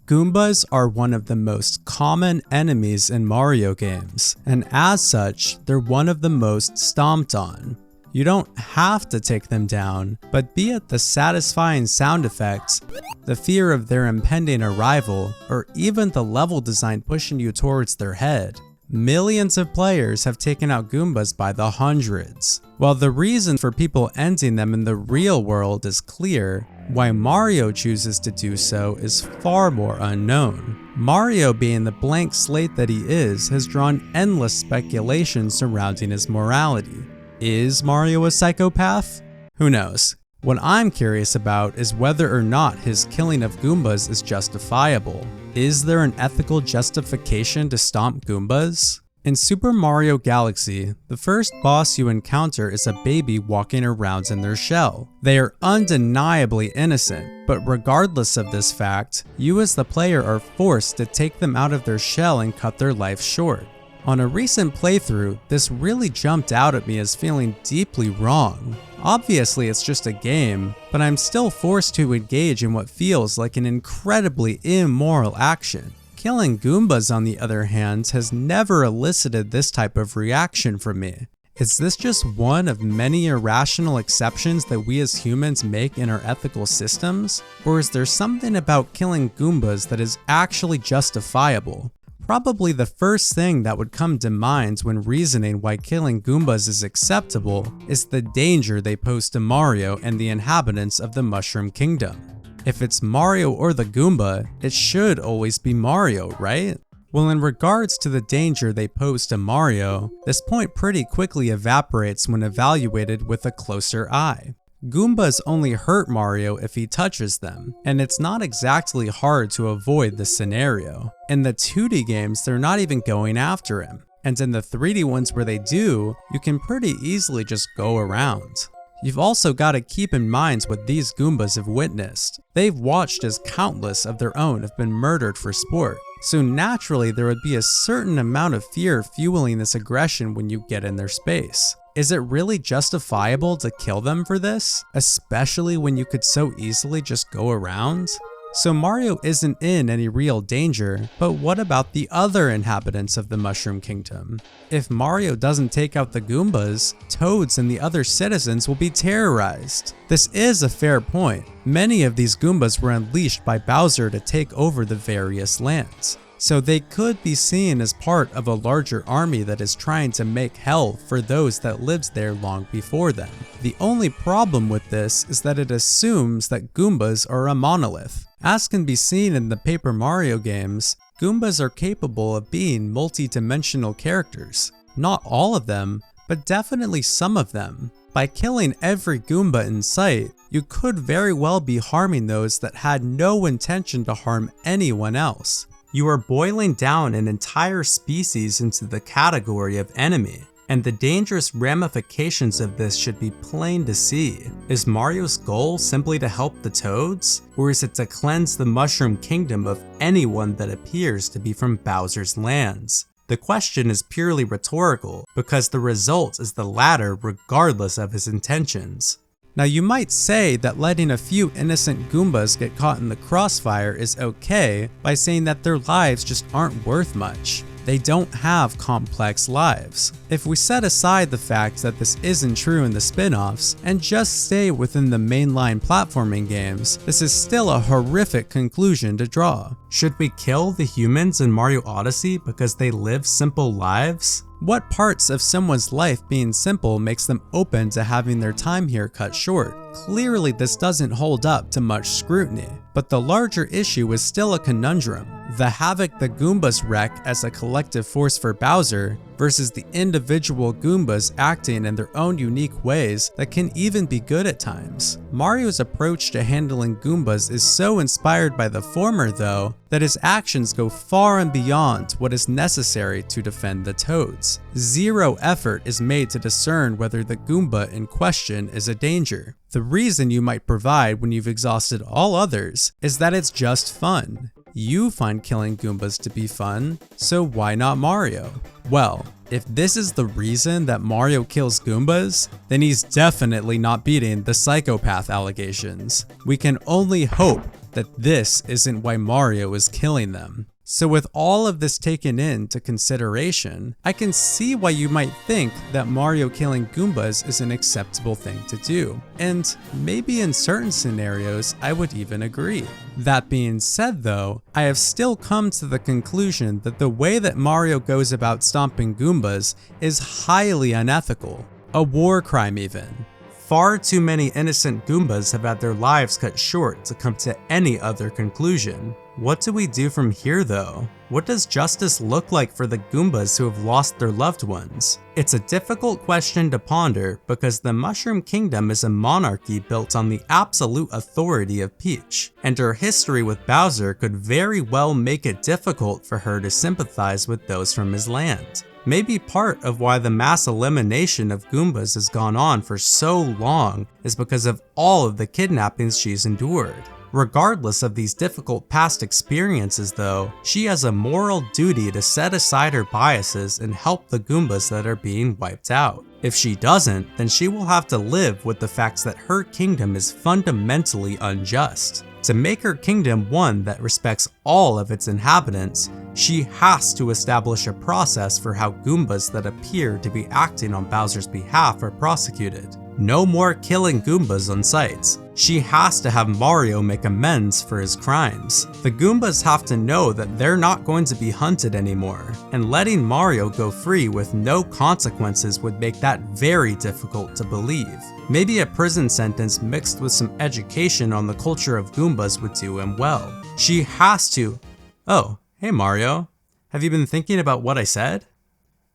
Goombas are one of the most common enemies in Mario games, and as such, they're one of the most stomped on. You don't have to take them down, but be it the satisfying sound effects, the fear of their impending arrival, or even the level design pushing you towards their head, millions of players have taken out Goombas by the hundreds. While the reason for people ending them in the real world is clear, why Mario chooses to do so is far more unknown. Mario, being the blank slate that he is, has drawn endless speculation surrounding his morality. Is Mario a psychopath? Who knows? What I'm curious about is whether or not his killing of Goombas is justifiable. Is there an ethical justification to stomp Goombas? In Super Mario Galaxy, the first boss you encounter is a baby walking around in their shell. They are undeniably innocent, but regardless of this fact, you as the player are forced to take them out of their shell and cut their life short. On a recent playthrough, this really jumped out at me as feeling deeply wrong. Obviously it's just a game, but I'm still forced to engage in what feels like an incredibly immoral action. Killing Goombas, on the other hand, has never elicited this type of reaction from me. Is this just one of many irrational exceptions that we as humans make in our ethical systems? Or is there something about killing Goombas that is actually justifiable? Probably the first thing that would come to mind when reasoning why killing Goombas is acceptable is the danger they pose to Mario and the inhabitants of the Mushroom Kingdom. If it's Mario or the Goomba, it should always be Mario, right? Well, in regards to the danger they pose to Mario, this point pretty quickly evaporates when evaluated with a closer eye. Goombas only hurt Mario if he touches them, and it's not exactly hard to avoid this scenario. In the 2D games, they're not even going after him, and in the 3D ones where they do, you can pretty easily just go around. You've also got to keep in mind what these Goombas have witnessed. They've watched as countless of their own have been murdered for sport, so naturally there would be a certain amount of fear fueling this aggression when you get in their space. Is it really justifiable to kill them for this? Especially when you could so easily just go around? So Mario isn't in any real danger, but what about the other inhabitants of the Mushroom Kingdom? If Mario doesn't take out the Goombas, Toads and the other citizens will be terrorized. This is a fair point. Many of these Goombas were unleashed by Bowser to take over the various lands. So they could be seen as part of a larger army that is trying to make hell for those that lived there long before them. The only problem with this is that it assumes that Goombas are a monolith. As can be seen in the Paper Mario games, Goombas are capable of being multi-dimensional characters. Not all of them, but definitely some of them. By killing every Goomba in sight, you could very well be harming those that had no intention to harm anyone else. You are boiling down an entire species into the category of enemy, and the dangerous ramifications of this should be plain to see. Is Mario's goal simply to help the Toads, or is it to cleanse the Mushroom Kingdom of anyone that appears to be from Bowser's lands? The question is purely rhetorical, because the result is the latter regardless of his intentions. Now you might say that letting a few innocent Goombas get caught in the crossfire is okay by saying that their lives just aren't worth much. They don't have complex lives. If we set aside the fact that this isn't true in the spin-offs and just stay within the mainline platforming games, this is still a horrific conclusion to draw. Should we kill the humans in Mario Odyssey because they live simple lives? What parts of someone's life being simple makes them open to having their time here cut short? Clearly this doesn't hold up to much scrutiny, but the larger issue is still a conundrum. The havoc the Goombas wreak as a collective force for Bowser versus the individual Goombas acting in their own unique ways that can even be good at times. Mario's approach to handling Goombas is so inspired by the former though, that his actions go far and beyond what is necessary to defend the Toads. Zero effort is made to discern whether the Goomba in question is a danger. The reason you might provide when you've exhausted all others is that it's just fun. You find killing Goombas to be fun, so why not Mario? Well, if this is the reason that Mario kills Goombas, then he's definitely not beating the psychopath allegations. We can only hope that this isn't why Mario is killing them. So with all of this taken into consideration, I can see why you might think that Mario killing Goombas is an acceptable thing to do, and maybe in certain scenarios I would even agree. That being said though, I have still come to the conclusion that the way that Mario goes about stomping Goombas is highly unethical, a war crime even. Far too many innocent Goombas have had their lives cut short to come to any other conclusion. What do we do from here though? What does justice look like for the Goombas who have lost their loved ones? It's a difficult question to ponder because the Mushroom Kingdom is a monarchy built on the absolute authority of Peach, and her history with Bowser could very well make it difficult for her to sympathize with those from his land. Maybe part of why the mass elimination of Goombas has gone on for so long is because of all of the kidnappings she's endured. Regardless of these difficult past experiences though, she has a moral duty to set aside her biases and help the Goombas that are being wiped out. If she doesn't, then she will have to live with the facts that her kingdom is fundamentally unjust. To make her kingdom one that respects all of its inhabitants, she has to establish a process for how Goombas that appear to be acting on Bowser's behalf are prosecuted. No more killing Goombas on sight. She has to have Mario make amends for his crimes. The Goombas have to know that they're not going to be hunted anymore, and letting Mario go free with no consequences would make that very difficult to believe. Maybe a prison sentence mixed with some education on the culture of Goombas would do him well. She has to... Oh, hey Mario. Have you been thinking about what I said?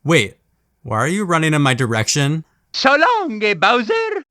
Wait, why are you running in my direction? So long, Bowser!